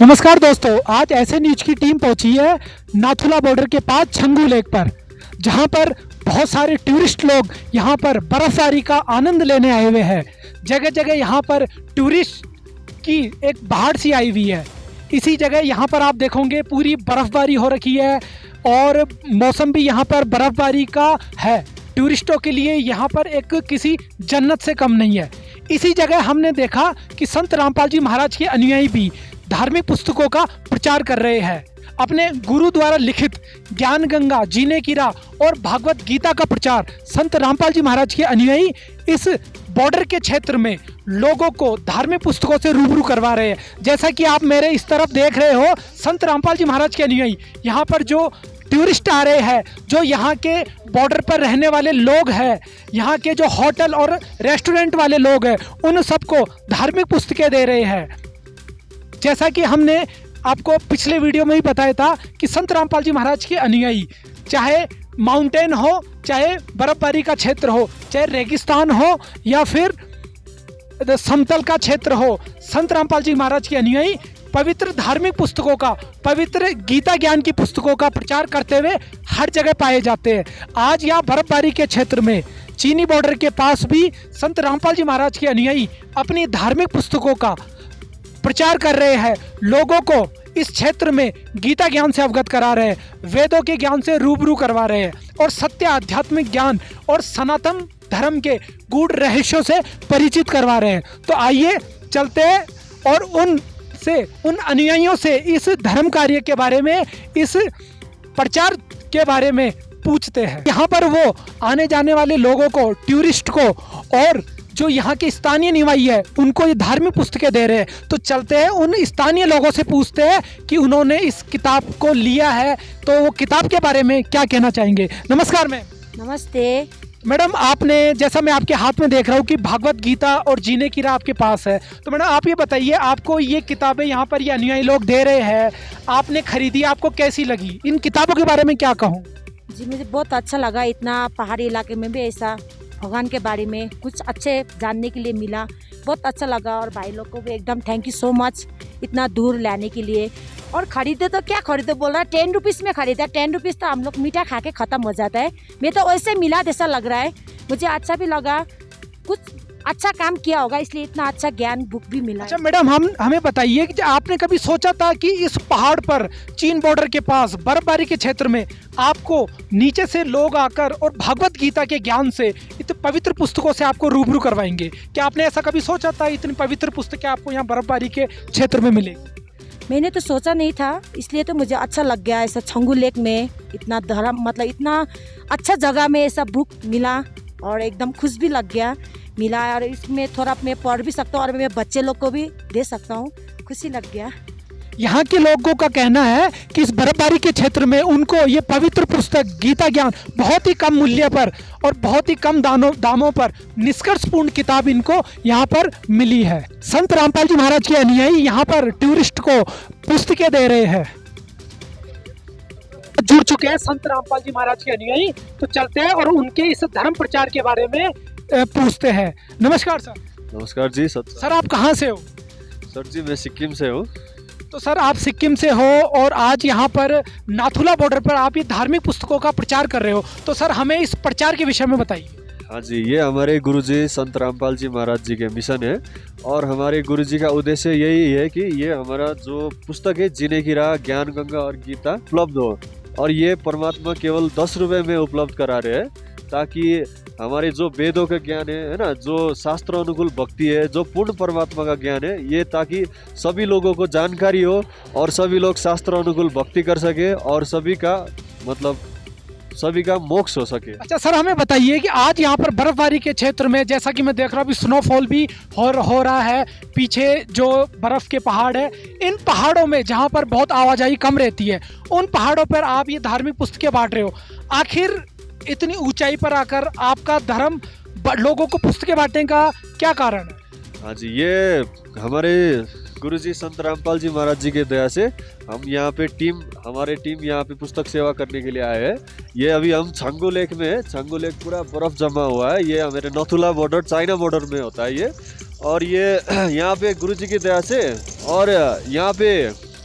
नमस्कार दोस्तों, आज ऐसे न्यूज की टीम पहुंची है नाथुला बॉर्डर के पास छंगू लेक पर, जहां पर बहुत सारे टूरिस्ट लोग यहां पर बर्फबारी का आनंद लेने आए हुए हैं। जगह जगह यहां पर टूरिस्ट की एक बाढ़ सी आई हुई है। इसी जगह यहां पर आप देखोगे पूरी बर्फबारी हो रखी है और मौसम भी यहां पर बर्फबारी का है। टूरिस्टों के लिए यहाँ पर एक किसी जन्नत से कम नहीं है। इसी जगह हमने देखा कि संत रामपाल जी महाराज के अनुयायी भी धार्मिक पुस्तकों का प्रचार कर रहे हैं। अपने गुरु द्वारा लिखित ज्ञान गंगा, जीने की राह और भागवत गीता का प्रचार संत रामपाल जी महाराज के अनुयायी इस बॉर्डर के क्षेत्र में लोगों को धार्मिक पुस्तकों से रूबरू करवा रहे हैं। जैसा कि आप मेरे इस तरफ देख रहे हो, संत रामपाल जी महाराज के अनुयायी यहाँ पर जो टूरिस्ट आ रहे हैं, जो यहाँ के बॉर्डर पर रहने वाले लोग हैं, यहाँ के जो होटल और रेस्टोरेंट वाले लोग हैं, उन सबको धार्मिक पुस्तकें दे रहे हैं। जैसा कि हमने आपको पिछले वीडियो में ही बताया था कि संत रामपाल जी महाराज के अनुयायी चाहे माउंटेन हो, चाहे बर्फबारी का क्षेत्र हो, चाहे रेगिस्तान हो या फिर समतल का क्षेत्र हो, संत रामपाल जी महाराज के अनुयायी पवित्र धार्मिक पुस्तकों का, पवित्र गीता ज्ञान की पुस्तकों का प्रचार करते हुए हर जगह पाए जाते हैं। आज यहाँ बर्फबारी के क्षेत्र में चीनी बॉर्डर के पास भी संत रामपाल जी महाराज के अनुयायी अपनी धार्मिक पुस्तकों का प्रचार कर रहे हैं। लोगों को इस क्षेत्र में गीता ज्ञान से अवगत करा रहे हैं, वेदों के ज्ञान से रूबरू करवा रहे हैं और सत्य आध्यात्मिक ज्ञान और सनातन धर्म के गूढ़ रहस्यों से परिचित करवा रहे हैं। तो आइए चलते हैं और उन अनुयायियों से इस धर्म कार्य के बारे में, इस प्रचार के बारे में पूछते हैं। यहाँ पर वो आने जाने वाले लोगों को, टूरिस्ट को और जो यहाँ के स्थानीय निवासी है उनको ये धार्मिक पुस्तकें दे रहे हैं। तो चलते हैं उन स्थानीय लोगों से पूछते हैं कि उन्होंने इस किताब को लिया है तो वो किताब के बारे में क्या कहना चाहेंगे। नमस्कार मैम। नमस्ते मैडम, आपने, जैसा मैं आपके हाथ में देख रहा हूँ कि भागवत गीता और जीने की राह आपके पास है, तो मैडम आप ये बताइए, आपको ये किताबें यहाँ पर ये अनुयायी लोग दे रहे हैं, आपने खरीदी, आपको कैसी लगी? इन किताबों के बारे में क्या कहूँ? जी, मुझे बहुत अच्छा लगा। इतना पहाड़ी इलाके में भी ऐसा भगवान के बारे में कुछ अच्छे जानने के लिए मिला, बहुत अच्छा लगा। और भाई लोग को भी एकदम थैंक यू सो मच इतना दूर लाने के लिए। और ख़रीदे तो क्या खरीदे, बोल रहा है 10 रुपीज़ में ख़रीदा। 10 रुपीज़ तो हम लोग मीठा खा के ख़त्म हो जाता है। मैं तो वैसे मिला जैसा लग रहा है, मुझे अच्छा भी लगा, कुछ अच्छा काम किया होगा इसलिए इतना अच्छा ज्ञान बुक भी मिला। अच्छा मैडम, हमें बताइए कि आपने कभी सोचा था कि इस पहाड़ पर चीन बॉर्डर के पास बर्फबारी के क्षेत्र में आपको नीचे से लोग आकर और भागवत गीता के ज्ञान से, इतने पवित्र पुस्तकों से आपको रूबरू करवाएंगे? क्या आपने ऐसा कभी सोचा था इतनी पवित्र पुस्तकें आपको यहाँ बर्फबारी के क्षेत्र में मिले? मैंने तो सोचा नहीं था, इसलिए तो मुझे अच्छा लग गया। ऐसा छंगू लेक में इतना धर्म, मतलब इतना अच्छा जगह में ऐसा बुक मिला और एकदम खुश भी लग गया मिला। और इसमें थोड़ा मैं पढ़ भी सकता हूँ और मैं बच्चे लोग को भी दे सकता हूँ, खुशी लग गया। यहाँ के लोगों का कहना है कि इस बर्फबारी के क्षेत्र में उनको ये पवित्र पुस्तक गीता ज्ञान बहुत ही कम मूल्य पर और बहुत ही कम दामों पर निष्कर्षपूर्ण किताब इनको यहाँ पर मिली है। संत रामपाल जी महाराज के अनुयायी यहाँ पर टूरिस्ट को पुस्तकें दे रहे हैं। जुड़ चुके हैं संत रामपाल जी महाराज के अनुयायी, तो चलते हैं और उनके इस धर्म प्रचार के बारे में पूछते हैं। नमस्कार सर। नमस्कार जी। सर आप कहाँ से हो? सर जी मैं सिक्किम से हूँ। तो सर आप सिक्किम से हो और आज यहाँ पर नाथुला बॉर्डर पर आप ये धार्मिक पुस्तकों का प्रचार कर रहे हो, तो सर हमें इस प्रचार के विषय में बताइए। हाँ जी, ये हमारे गुरुजी संत रामपाल जी महाराज जी के मिशन है और हमारे गुरुजी का उद्देश्य यही है कि ये हमारा जो पुस्तक है जीने की राह, ज्ञान गंगा और गीता उपलब्ध हो। और ये परमात्मा केवल 10 रुपये में उपलब्ध करा रहे हैं, ताकि हमारे जो वेदों का ज्ञान है ना, जो शास्त्र अनुकूल भक्ति है, जो पूर्ण परमात्मा का ज्ञान है, ये ताकि सभी लोगों को जानकारी हो और सभी लोग शास्त्र अनुकूल भक्ति कर सके और सभी का मोक्ष हो सके। अच्छा सर, हमें बताइए कि आज यहाँ पर बर्फबारी के क्षेत्र में, जैसा कि मैं देख रहा हूँ अभी स्नोफॉल भी हो रहा है, पीछे जो बर्फ के पहाड़ है, इन पहाड़ों में जहाँ पर बहुत आवाजाही कम रहती है, उन पहाड़ों पर आप ये धार्मिक पुस्तकें बांट रहे हो। आखिर इतनी ऊंचाई पर आकर आपका धर्म लोगों को पुस्तकें बांटने का क्या कारण है? हाँ जी, ये हमारे गुरुजी संत रामपाल जी महाराज जी के दया से हम यहाँ पे हमारे टीम यहाँ पे पुस्तक सेवा करने के लिए आए हैं। ये अभी हम छंगू लेक में है। छंगू लेक पूरा बर्फ जमा हुआ है। ये हमारे नाथुला बॉर्डर, चाइना बॉर्डर में होता है ये। और ये यहाँ पे गुरुजी की दया से और यहाँ पे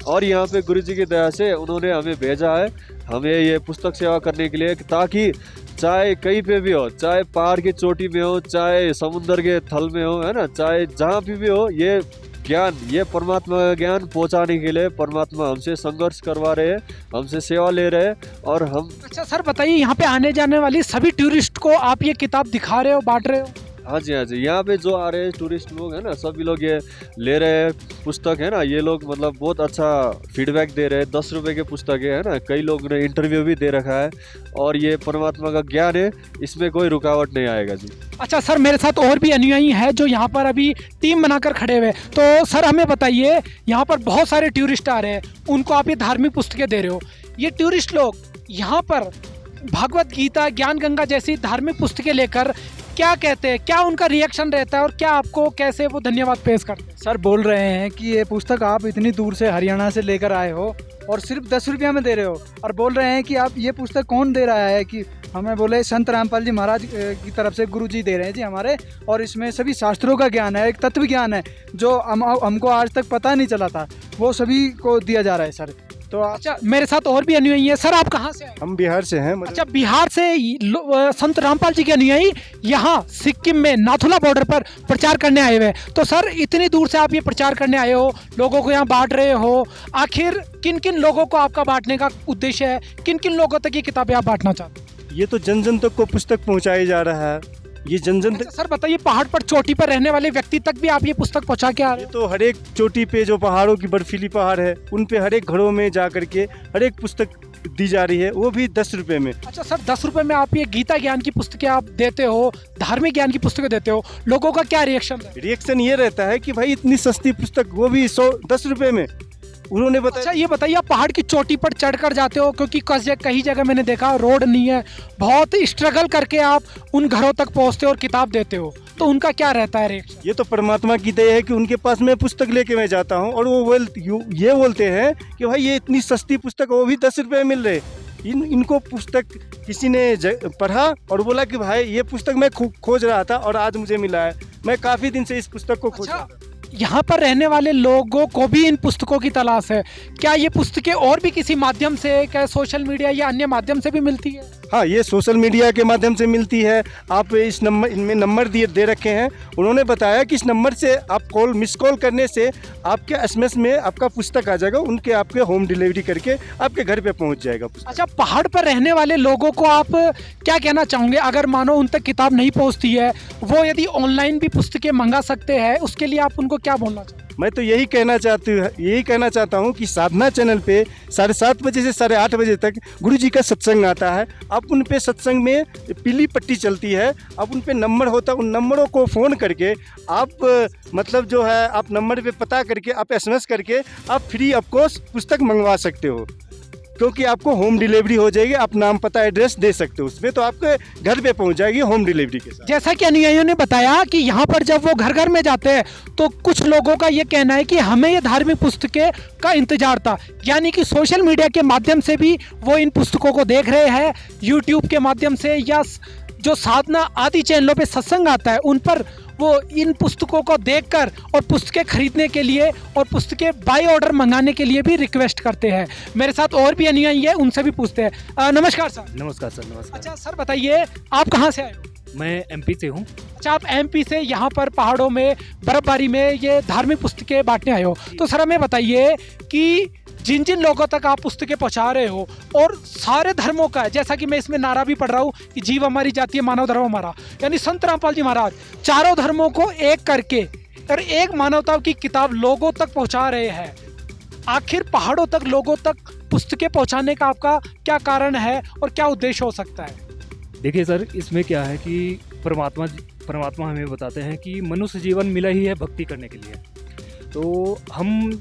और यहाँ पे गुरुजी की दया से उन्होंने हमें भेजा है हमें ये पुस्तक सेवा करने के लिए, ताकि चाहे कहीं पे भी हो, चाहे पहाड़ की चोटी में हो, चाहे समुद्र के थल में हो, है ना, चाहे जहाँ पे भी हो, ये ज्ञान, ये परमात्मा का ज्ञान पहुँचाने के लिए परमात्मा हमसे संघर्ष करवा रहे हैं, हमसे सेवा ले रहे हैं। और हम अच्छा सर बताइए, यहाँ पे आने जाने वाली सभी टूरिस्ट को आप ये किताब दिखा रहे हो, बांट रहे हो? हाँ जी, हाँ जी, यहाँ पे जो आ रहे हैं टूरिस्ट लोग हैं ना, सभी लोग ये ले रहे हैं पुस्तक, है ना। ये लोग मतलब बहुत अच्छा फीडबैक दे रहे हैं। 10 रुपए के पुस्तक है ना, कई लोग ने इंटरव्यू भी दे रखा है। और ये परमात्मा का ज्ञान है, इसमें कोई रुकावट नहीं आएगा जी। अच्छा सर, मेरे साथ और भी अनुयायी है जो यहाँ पर अभी टीम बनाकर खड़े हुए हैं। तो सर हमें बताइए, यहाँ पर बहुत सारे टूरिस्ट आ रहे हैं, उनको आप ये धार्मिक पुस्तकें दे रहे हो। ये टूरिस्ट लोग यहाँ पर भगवत गीता, ज्ञान गंगा जैसी धार्मिक पुस्तकें लेकर क्या कहते हैं, क्या उनका रिएक्शन रहता है और क्या आपको कैसे वो धन्यवाद पेश करते हैं? सर बोल रहे हैं कि ये पुस्तक आप इतनी दूर से हरियाणा से लेकर आए हो और सिर्फ 10 रुपया में दे रहे हो, और बोल रहे हैं कि आप ये पुस्तक कौन दे रहा है, कि हमें बोले संत रामपाल जी महाराज की तरफ से गुरु जी दे रहे हैं जी हमारे, और इसमें सभी शास्त्रों का ज्ञान है, एक तत्व ज्ञान है जो हमको आज तक पता नहीं चला था, वो सभी को दिया जा रहा है सर। तो अच्छा, मेरे साथ और भी अनुयायी है। सर आप कहाँ से आए? हम बिहार से हैं। अच्छा, बिहार से संत रामपाल जी के अनुयायी यहाँ सिक्किम में नाथुला बॉर्डर पर प्रचार करने आए हुए हैं। तो सर इतनी दूर से आप ये प्रचार करने आए हो, लोगों को यहाँ बांट रहे हो, आखिर किन किन लोगों को आपका बांटने का उद्देश्य है? किन किन लोगों तक ये किताबें आप बांटना चाहते हैं? ये तो जन जन तक को पुस्तक पहुंचाई जा रहा है। ये जन जन अच्छा, सर बताइए, पहाड़ पर चोटी पर रहने वाले व्यक्ति तक भी आप ये पुस्तक पहुंचा के आ रहे ये हो? तो हर एक चोटी पे जो पहाड़ों की बर्फीली पहाड़ है, उन पे हर एक घरों में जा करके हर एक पुस्तक दी जा रही है, वो भी 10 रुपए में। अच्छा सर, 10 रुपए में आप ये गीता ज्ञान की पुस्तकें आप देते हो, धार्मिक ज्ञान की पुस्तकें देते हो, लोगों का क्या रिएक्शन है? रिएक्शन ये रहता है कि भाई इतनी सस्ती पुस्तक, वो भी 10 रुपए में, उन्होंने बताया। अच्छा ये बताइए, आप पहाड़ की चोटी पर चढ़कर जाते हो, क्योंकि कई जगह मैंने देखा रोड नहीं है, बहुत स्ट्रगल करके आप उन घरों तक पहुंचते हो और किताब देते हो, तो उनका क्या रहता है रिएक्शन? ये तो परमात्मा की दया है कि उनके पास मैं पुस्तक लेके मैं जाता हूँ और वो ये बोलते हैं कि भाई ये इतनी सस्ती पुस्तक, वो भी 10 रुपए में मिल रहे। इनको पुस्तक किसी ने पढ़ा और बोला कि भाई ये पुस्तक मैं खोज रहा था और आज मुझे मिला है, मैं काफ़ी दिन से इस पुस्तक को खोज रहा था। यहाँ पर रहने वाले लोगों को भी इन पुस्तकों की तलाश है। क्या ये पुस्तकें और भी किसी माध्यम से, क्या सोशल मीडिया या अन्य माध्यम से भी मिलती है? हाँ, ये सोशल मीडिया के माध्यम से मिलती है। आप इस नंबर, इनमें नंबर दे रखे हैं, उन्होंने बताया कि इस नंबर से आप मिस कॉल करने से आपके SMS में आपका पुस्तक आ जाएगा, उनके आपके होम डिलीवरी करके आपके घर पे पहुंच जाएगा पुस्तक। अच्छा, पहाड़ पर रहने वाले लोगों को आप क्या कहना चाहोगे, अगर मानो उन तक किताब नहीं पहुंचती है, वो यदि ऑनलाइन भी पुस्तकें मंगा सकते हैं, उसके लिए आप उनको क्या बोलना चाहोगे? मैं तो यही कहना चाहता हूँ कि साधना चैनल पे 7:30 बजे से 8:30 बजे तक गुरु जी का सत्संग आता है। आप उन पे सत्संग में पीली पट्टी चलती है, अब उन पे नंबर होता है, उन नंबरों को फ़ोन करके आप मतलब जो है आप नंबर पे पता करके आप SMS करके आप फ्री ऑफ कॉस्ट पुस्तक मंगवा सकते हो, क्योंकि आपको होम डिलीवरी हो जाएगी। आप नाम पता एड्रेस दे सकते हो उसमें, तो आपके घर पे पहुंच जाएगी होम डिलीवरी के साथ। जैसा कि अनुयायियों ने बताया कि यहाँ पर जब वो घर घर में जाते हैं तो कुछ लोगों का ये कहना है कि हमें ये धार्मिक पुस्तकें का इंतजार था, यानी कि सोशल मीडिया के माध्यम से भी वो इन पुस्तकों को देख रहे हैं, यूट्यूब के माध्यम से या जो साधना आदि चैनलों पे सत्संग आता है उन पर वो इन पुस्तकों को देखकर और पुस्तकें खरीदने के लिए और पुस्तकें बाय ऑर्डर मंगाने के लिए भी रिक्वेस्ट करते हैं। मेरे साथ और भी अनुयायी है, उनसे भी पूछते हैं। नमस्कार सर। नमस्कार सर। नमस्कार। अच्छा सर बताइए, आप कहाँ से आए हो? मैं MP से हूँ। अच्छा, आप MP से यहाँ पर पहाड़ों में बर्फबारी में ये धार्मिक पुस्तकें बांटने आए हो, तो सर हमें बताइए कि जिन जिन लोगों तक आप पुस्तकें पहुँचा रहे हो और सारे धर्मों का, जैसा कि मैं इसमें नारा भी पढ़ रहा हूँ कि जीव हमारी जाति है, मानव धर्म हमारा, यानी संत रामपाल जी महाराज चारों धर्मों को एक करके और एक मानवता की किताब लोगों तक पहुँचा रहे हैं। आखिर पहाड़ों तक लोगों तक पुस्तकें पहुँचाने का आपका क्या कारण है और क्या उद्देश्य हो सकता है? देखिए सर, इसमें क्या है कि परमात्मा हमें बताते हैं कि मनुष्य जीवन मिला ही है भक्ति करने के लिए। तो हम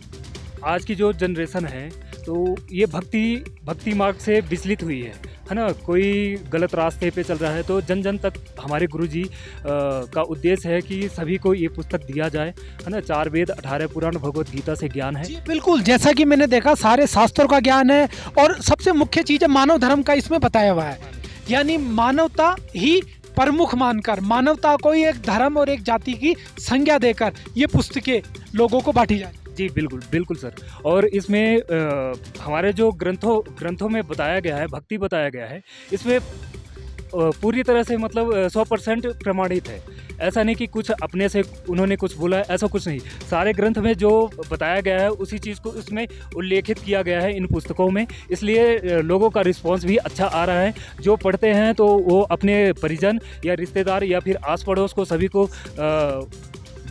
आज की जो जनरेशन है तो ये भक्ति मार्ग से विचलित हुई है ना, कोई गलत रास्ते पे चल रहा है। तो जन जन तक हमारे गुरुजी का उद्देश्य है कि सभी को ये पुस्तक दिया जाए, है ना। 4 वेद 18 पुराण भगवत गीता से ज्ञान है। जी बिल्कुल, जैसा कि मैंने देखा सारे शास्त्रों का ज्ञान है और सबसे मुख्य चीज़ है मानव धर्म का इसमें बताया हुआ है, यानी मानवता ही प्रमुख मानकर मानवता को ही एक धर्म और एक जाति की संज्ञा देकर ये पुस्तकें लोगों को बांटी जाए। जी बिल्कुल बिल्कुल सर। और इसमें हमारे जो ग्रंथों में बताया गया है, भक्ति बताया गया है, इसमें पूरी तरह से मतलब 100% प्रमाणित है। ऐसा नहीं कि कुछ अपने से उन्होंने कुछ बोला है, ऐसा कुछ नहीं। सारे ग्रंथ में जो बताया गया है उसी चीज़ को इसमें उल्लेखित किया गया है इन पुस्तकों में। इसलिए लोगों का रिस्पांस भी अच्छा आ रहा है। जो पढ़ते हैं तो वो अपने परिजन या रिश्तेदार या फिर आस पड़ोस को सभी को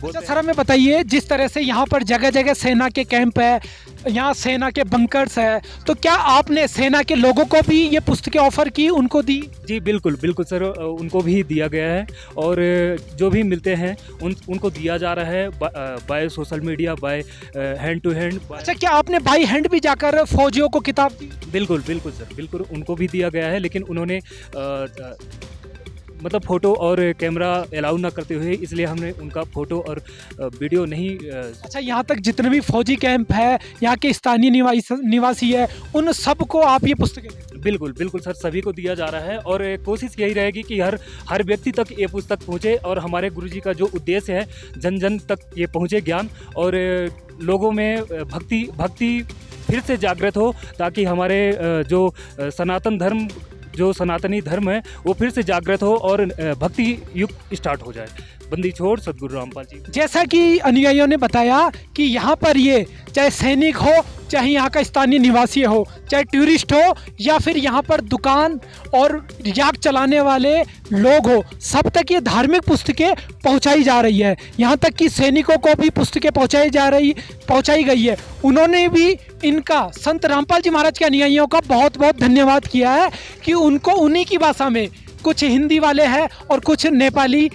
अच्छा सर, हमें बताइए, जिस तरह से यहाँ पर जगह जगह सेना के कैंप है, यहाँ सेना के बंकर्स है, तो क्या आपने सेना के लोगों को भी ये पुस्तकें ऑफर की, उनको दी? जी बिल्कुल बिल्कुल सर, उनको भी दिया गया है। और जो भी मिलते हैं उनको दिया जा रहा है by social media, by hand to hand. अच्छा, क्या आपने बाई हैंड भी जाकर फौजियों को किताब दी? बिल्कुल बिल्कुल सर, बिल्कुल उनको भी दिया गया है, लेकिन उन्होंने मतलब फ़ोटो और कैमरा अलाउ ना करते हुए, इसलिए हमने उनका फ़ोटो और वीडियो नहीं। अच्छा, यहाँ तक जितने भी फौजी कैंप है, यहाँ के स्थानीय निवासी है, उन सबको आप ये पुस्तकें दें? बिल्कुल बिल्कुल सर, सभी को दिया जा रहा है। और कोशिश यही रहेगी कि हर व्यक्ति तक ये पुस्तक पहुँचे और हमारे गुरुजी का जो उद्देश्य है, जन जन तक ये पहुँचे ज्ञान, और लोगों में भक्ति फिर से जागृत हो, ताकि हमारे जो सनातन धर्म, जो सनातनी धर्म है, वो फिर से जागृत हो और भक्ति युग स्टार्ट हो जाए। बंदी छोड़ सदगुरु रामपाल जी। जैसा कि अनुयायियों ने बताया कि यहाँ पर ये चाहे सैनिक हो, चाहे यहाँ का स्थानीय निवासी हो, चाहे टूरिस्ट हो, या फिर यहाँ पर दुकान और याक चलाने वाले लोग हो, सब तक ये धार्मिक पुस्तकें पहुँचाई जा रही है। यहाँ तक कि सैनिकों को भी पुस्तकें पहुँचाई गई है। उन्होंने भी इनका, संत रामपाल जी महाराज के अनुयायियों का बहुत बहुत धन्यवाद किया है कि उनको उन्हीं की भाषा में, कुछ हिंदी वाले हैं और कुछ नेपाली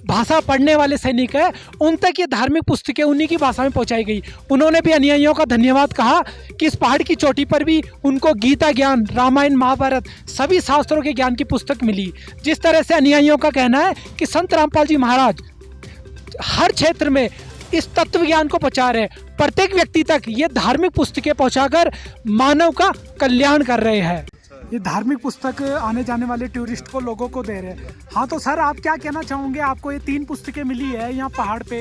भाषा पढ़ने वाले सैनिक हैं, उन तक ये धार्मिक पुस्तकें उन्हीं की भाषा में पहुंचाई गई। उन्होंने भी अनुयायियों का धन्यवाद कहा कि इस पहाड़ की चोटी पर भी उनको गीता ज्ञान, रामायण, महाभारत, सभी शास्त्रों के ज्ञान की पुस्तक मिली। जिस तरह से अनुयायियों का कहना है कि संत रामपाल जी महाराज हर क्षेत्र में इस तत्व ज्ञान को पहुँचा रहे हैं, प्रत्येक व्यक्ति तक ये धार्मिक पुस्तकें पहुँचाकर मानव का कल्याण कर रहे हैं। ये धार्मिक पुस्तक आने जाने वाले टूरिस्ट को, लोगों को दे रहे हैं। हाँ, तो सर आप क्या कहना चाहोगे? आपको ये 3 पुस्तकें मिली है यहाँ पहाड़ पे,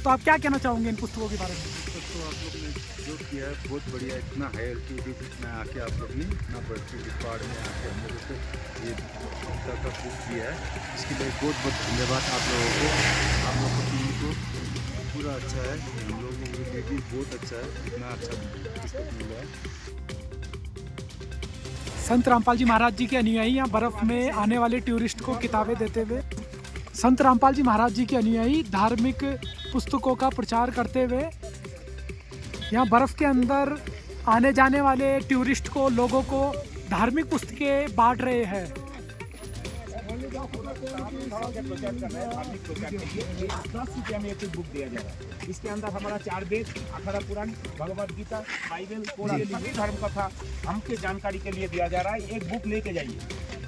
तो आप क्या कहना चाहोगे इन पुस्तकों के बारे में? तो आप लोग ने जो किया है बहुत बढ़िया। इतना है एल्टीट्यूड में आके आप लोग ने इतना बढ़ती पहाड़ में आके हम लोगों को ये पुस्तक का बुक किया है, इसके लिए बहुत बहुत धन्यवाद आप लोगों को। आप लोगों की टीम को पूरा अच्छा है, हम लोगों को भी बहुत अच्छा है, इतना अच्छा पुस्तक मिला है। संत रामपाल जी महाराज जी के अनुयायी यहाँ बर्फ़ में आने वाले टूरिस्ट को किताबें देते हुए, संत रामपाल जी महाराज जी के अनुयायी धार्मिक पुस्तकों का प्रचार करते हुए यहाँ बर्फ़ के अंदर आने जाने वाले टूरिस्ट को, लोगों को धार्मिक पुस्तकें बांट रहे हैं। 10 रुपया में एक बुक दिया जा रहा है। इसके अंदर हमारा 4 वेद, 18 पुराण, भगवद गीता, बाइबल, कोरान, सभी धर्म कथा हमके जानकारी के लिए दिया जा रहा है। एक बुक लेके जाइए।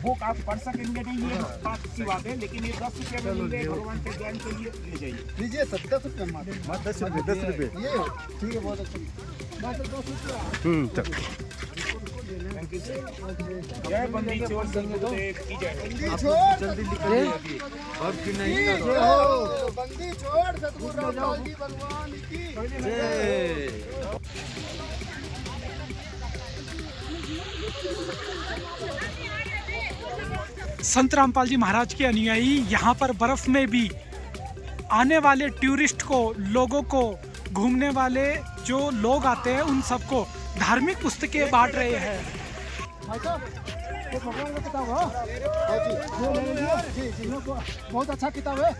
बुक आप पढ़ सकेंगे नहीं, ये बात की बात है, लेकिन ये 10 रुपये में मिल रहे, भगवान के ज्ञान के लिए ले जाइए। लीजिए 10 रुपये मात्र, 10 रुपये ये ठीक है, बहुत अच्छा। Thank you sir. जय बंदी छोड़ सदगुरुदेव की जय। जल्दी लिखिए और फिर नहीं करो। बंदी छोड़ सदगुरु रामपाल जी भगवान की जय। संत रामपाल जी महाराज के अनुयायी यहाँ पर बर्फ़ में भी आने वाले टूरिस्ट को, लोगों को, घूमने वाले जो लोग आते हैं, उन सबको धार्मिक पुस्तकें बांट रहे हैं। भगवान का किताब है जी, बहुत अच्छा किताब है।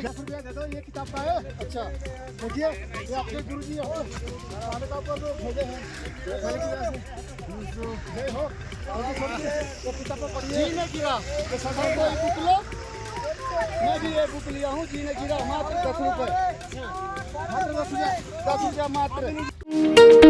10 रुपया दे दो, ये किताब का है। अच्छा देखिए, ये आपके गुरु जी हो, भेजे हैं। किताब पढ़िए। जी ने गिरा, बुक लो। मैं भी ये बुक लिया हूँ, जी ने गिरा, मात्र 10 रुपये, मात्र 10 रुपया मात्र।